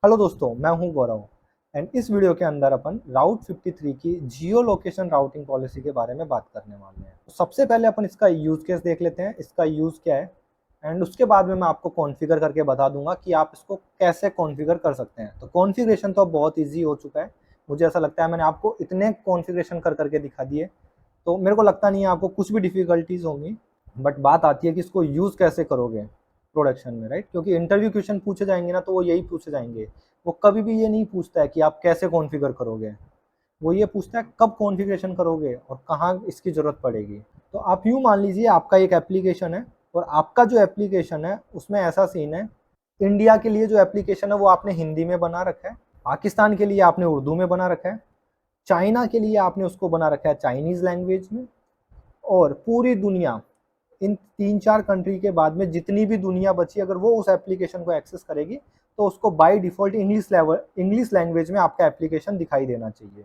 Hello दोस्तों, मैं हूं गौरव एंड इस वीडियो के अंदर अपन राउट 53 की जियो लोकेशन राउटिंग पॉलिसी के बारे में बात करने वाले हैं। तो सबसे पहले अपन इसका यूज केस देख लेते हैं, इसका यूज क्या है एंड उसके बाद में मैं आपको कॉन्फ़िगर करके बता दूंगा कि आप इसको कैसे कॉन्फ़िगर कर सकते हैं। तो कॉन्फ़िगरेशन तो अब बहुत ईजी हो चुका है, मुझे ऐसा लगता है मैंने आपको इतने कॉन्फ़िगरेशन कर करके दिखा दिए, तो मेरे को लगता नहीं है आपको कुछ भी डिफ़िकल्टीज़ होंगी। बट बात आती है कि इसको यूज़ कैसे करोगे प्रोडक्शन में, राइट? क्योंकि इंटरव्यू क्वेश्चन पूछे जाएंगे ना, तो वो यही पूछे जाएंगे। वो कभी भी ये नहीं पूछता है कि आप कैसे कॉन्फ़िगर करोगे, वो ये पूछता है कब कॉन्फ़िगरेशन करोगे और कहाँ इसकी ज़रूरत पड़ेगी। तो आप यूँ मान लीजिए आपका एक एप्लीकेशन है और आपका जो एप्लीकेशन है उसमें ऐसा सीन है, इंडिया के लिए जो एप्लीकेशन है वो आपने हिंदी में बना रखा है, पाकिस्तान के लिए आपने उर्दू में बना रखा है, चाइना के लिए आपने उसको बना रखा है चाइनीज़ लैंग्वेज में, और पूरी दुनिया, इन 3-4 कंट्री के बाद में जितनी भी दुनिया बची, अगर वो उस एप्लीकेशन को एक्सेस करेगी तो उसको बाय डिफ़ॉल्ट इंग्लिश लैंग्वेज में आपका एप्लीकेशन दिखाई देना चाहिए।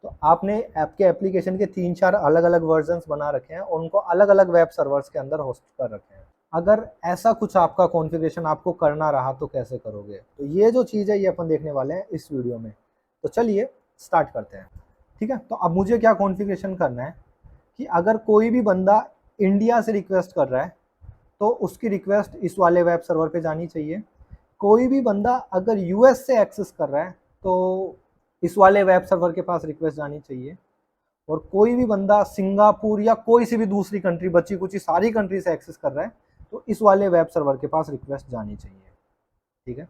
तो आपने आपके एप्लीकेशन के 3-4 अलग-अलग वर्जन्स बना रखे हैं और उनको अलग-अलग वेब सर्वर्स के अंदर होस्ट कर रखे हैं। अगर ऐसा कुछ आपका कॉन्फ़िगरेशन आपको करना रहा तो कैसे करोगे? तो ये जो चीज़ है ये अपन देखने वाले हैं इस वीडियो में। तो चलिए स्टार्ट करते हैं, ठीक है? तो अब मुझे क्या कॉन्फ़िगरेशन करना है कि अगर कोई भी बंदा इंडिया से रिक्वेस्ट कर रहा है तो उसकी रिक्वेस्ट इस वाले वेब सर्वर पे जानी चाहिए। कोई भी बंदा अगर यूएस से एक्सेस कर रहा है तो इस वाले वेब सर्वर के पास रिक्वेस्ट जानी चाहिए, और कोई भी बंदा सिंगापुर या कोई सी भी दूसरी कंट्री, बची कुछ सारी कंट्री से एक्सेस कर रहा है तो इस वाले वेब सर्वर के पास रिक्वेस्ट जानी चाहिए, ठीक है?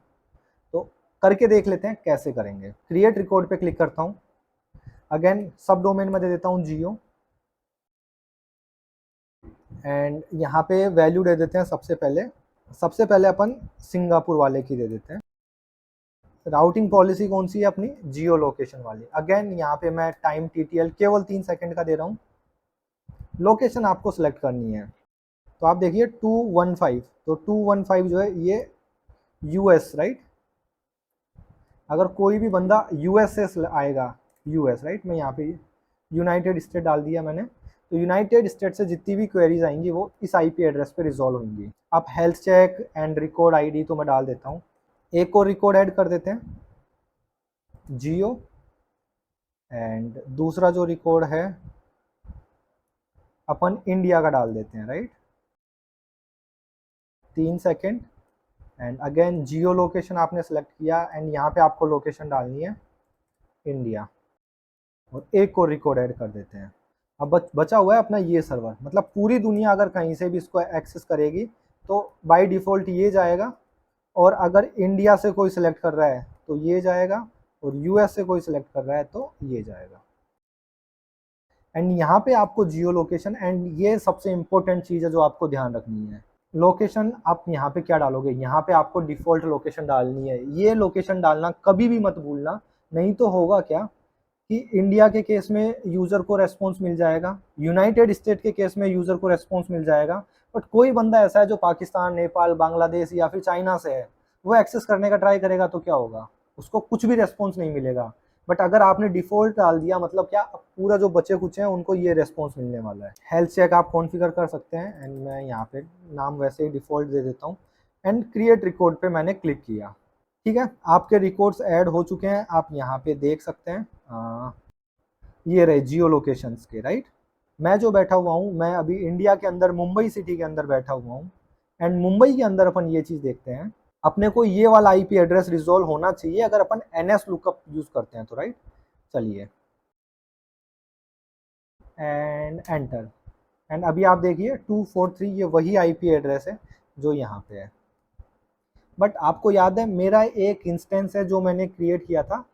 तो करके देख लेते हैं कैसे करेंगे। क्रिएट रिकॉर्ड पे क्लिक करता हूँ, अगेन सब डोमेन में दे देता हूँ जियो, एंड यहाँ पे वैल्यू दे देते हैं सबसे पहले अपन सिंगापुर वाले की दे देते हैं। राउटिंग पॉलिसी कौन सी है अपनी? जियो लोकेशन वाली। अगेन यहाँ पे मैं टाइम टीटीएल केवल 3 सेकंड का दे रहा हूँ। लोकेशन आपको सिलेक्ट करनी है, तो आप देखिए 215, तो 215 जो है ये यूएस, राइट? अगर कोई भी बंदा यूएस से आएगा, यूएस, राइट, मैं यहाँ पे यूनाइटेड स्टेट डाल दिया मैंने, तो यूनाइटेड स्टेट से जितनी भी क्वेरीज आएंगी वो इस आईपी एड्रेस पे रिजॉल्व होंगी। आप health check and record ID तो मैं डाल देता हूँ, एक और रिकॉर्ड ऐड कर देते हैं जियो, एंड दूसरा जो रिकॉर्ड है अपन इंडिया का डाल देते हैं, right? 3 second, and again Jio location आपने सेलेक्ट किया एंड यहाँ पे आपको लोकेशन डालनी है इंडिया, और एक और रिकॉर्ड ऐड कर देते हैं। अब बचा हुआ है अपना ये सर्वर, मतलब पूरी दुनिया अगर कहीं से भी इसको एक्सेस करेगी तो बाय डिफ़ॉल्ट ये जाएगा, और अगर इंडिया से कोई सिलेक्ट कर रहा है तो ये जाएगा, और यूएस से कोई सिलेक्ट कर रहा है तो ये जाएगा। एंड यहाँ पे आपको जियो लोकेशन, एंड ये सबसे इम्पोर्टेंट चीज़ है जो आपको ध्यान रखनी है, लोकेशन आप यहाँ पे क्या डालोगे? यहाँ पे आपको डिफ़ॉल्ट लोकेशन डालनी है। ये लोकेशन डालना कभी भी मत भूलना, नहीं तो होगा क्या कि इंडिया के केस में यूज़र को रेस्पॉन्स मिल जाएगा, यूनाइटेड स्टेट के केस में यूज़र को रेस्पॉन्स मिल जाएगा, बट कोई बंदा ऐसा है जो पाकिस्तान, नेपाल, बांग्लादेश या फिर चाइना से है, वो एक्सेस करने का ट्राई करेगा तो क्या होगा? उसको कुछ भी रेस्पॉन्स नहीं मिलेगा। बट अगर आपने डिफ़ॉल्ट डाल दिया, मतलब क्या, पूरा जो बचे कुछ हैं उनको ये रेस्पॉन्स मिलने वाला है। हेल्थ चेक आप कॉन्फ़िगर कर सकते हैं, एंड मैं यहाँ पे नाम वैसे ही डिफ़ॉल्ट दे देता हूँ, एंड क्रिएट रिकॉर्ड पे मैंने क्लिक किया, ठीक है? आपके रिकॉर्ड्स ऐड हो चुके हैं, आप यहाँ पे देख सकते हैं। ये रहे जियो लोकेशंस के, राइट? मैं जो बैठा हुआ हूँ, मैं अभी इंडिया के अंदर मुंबई सिटी के अंदर बैठा हुआ हूँ, एंड मुंबई के अंदर अपन ये चीज़ देखते हैं, अपने को ये वाला आईपी एड्रेस रिजॉल्व होना चाहिए अगर अपन एनएस लुकअप यूज़ करते हैं तो, राइट? चलिए, एंड एंटर, एंड अभी आप देखिए 243 ये वही आईपी एड्रेस है जो यहाँ पे है। बट आपको याद है मेरा एक इंस्टेंस है जो मैंने क्रिएट किया था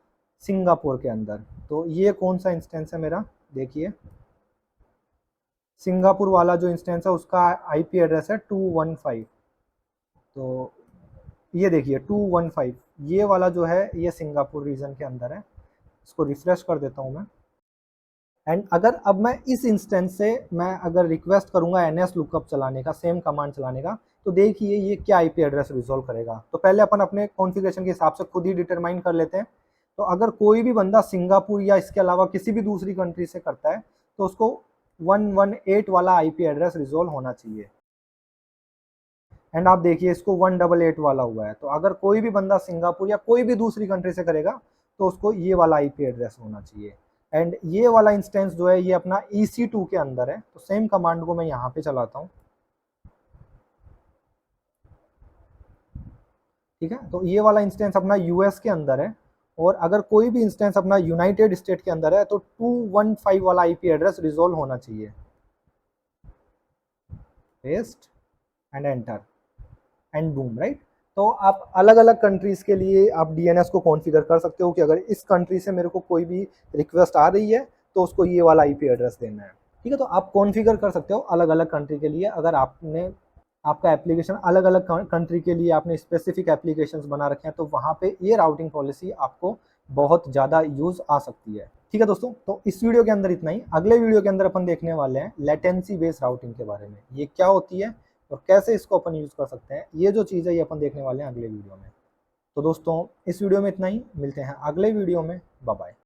सिंगापुर के अंदर, तो ये कौन सा इंस्टेंस है मेरा? देखिए, सिंगापुर वाला जो इंस्टेंस है उसका आईपी एड्रेस है 215, तो ये देखिए 215 ये वाला जो है ये सिंगापुर रीजन के अंदर है। इसको रिफ्रेश कर देता हूँ मैं, एंड अगर अब मैं इस इंस्टेंस से मैं अगर रिक्वेस्ट करूँगा एनएस लुकअप चलाने का, सेम कमांड चलाने का, तो देखिए ये क्या आईपी एड्रेस रिजॉल्व करेगा। तो पहले अपन अपने कॉन्फ़िगरेशन के हिसाब से खुद ही डिटरमाइन कर लेते हैं। तो अगर कोई भी बंदा सिंगापुर या इसके अलावा किसी भी दूसरी कंट्री से करता है तो उसको 118 वाला आईपी एड्रेस रिजॉल्व होना चाहिए। एंड आप देखिए इसको 188 वाला हुआ है। तो अगर कोई भी बंदा सिंगापुर या कोई भी दूसरी कंट्री से करेगा तो उसको ये वाला आईपी एड्रेस होना चाहिए। एंड ये वाला इंस्टेंस जो है ये अपना EC2 के अंदर है। तो सेम कमांड को मैं यहाँ पे चलाता हूँ, ठीक है। तो ये वाला इंस्टेंस अपना यूएस के अंदर है, और अगर कोई भी इंस्टेंस अपना यूनाइटेड स्टेट के अंदर है तो 215 वाला आईपी एड्रेस रिजोल्व होना चाहिए। Paste and enter and boom, right. तो आप अलग अलग कंट्रीज के लिए आप डीएनएस को कॉन्फ़िगर कर सकते हो कि अगर इस कंट्री से मेरे को कोई भी रिक्वेस्ट आ रही है तो उसको ये वाला आईपी एड्रेस देना है, ठीक है। तो आप कॉन्फ़िगर कर सकते हो अलग अलग कंट्री के लिए। अगर आपने आपका एप्लीकेशन अलग अलग कंट्री के लिए आपने स्पेसिफिक एप्लीकेशंस बना रखे हैं तो वहाँ पे ये राउटिंग पॉलिसी आपको बहुत ज़्यादा यूज़ आ सकती है, ठीक है दोस्तों। तो इस वीडियो के अंदर इतना ही। अगले वीडियो के अंदर अपन देखने वाले हैं लेटेंसी बेस्ड राउटिंग के बारे में, ये क्या होती है और कैसे इसको अपन यूज़ कर सकते हैं। ये जो चीज़ है ये अपन देखने वाले हैं अगले वीडियो में। तो दोस्तों इस वीडियो में इतना ही, मिलते हैं अगले वीडियो में, बाय बाय।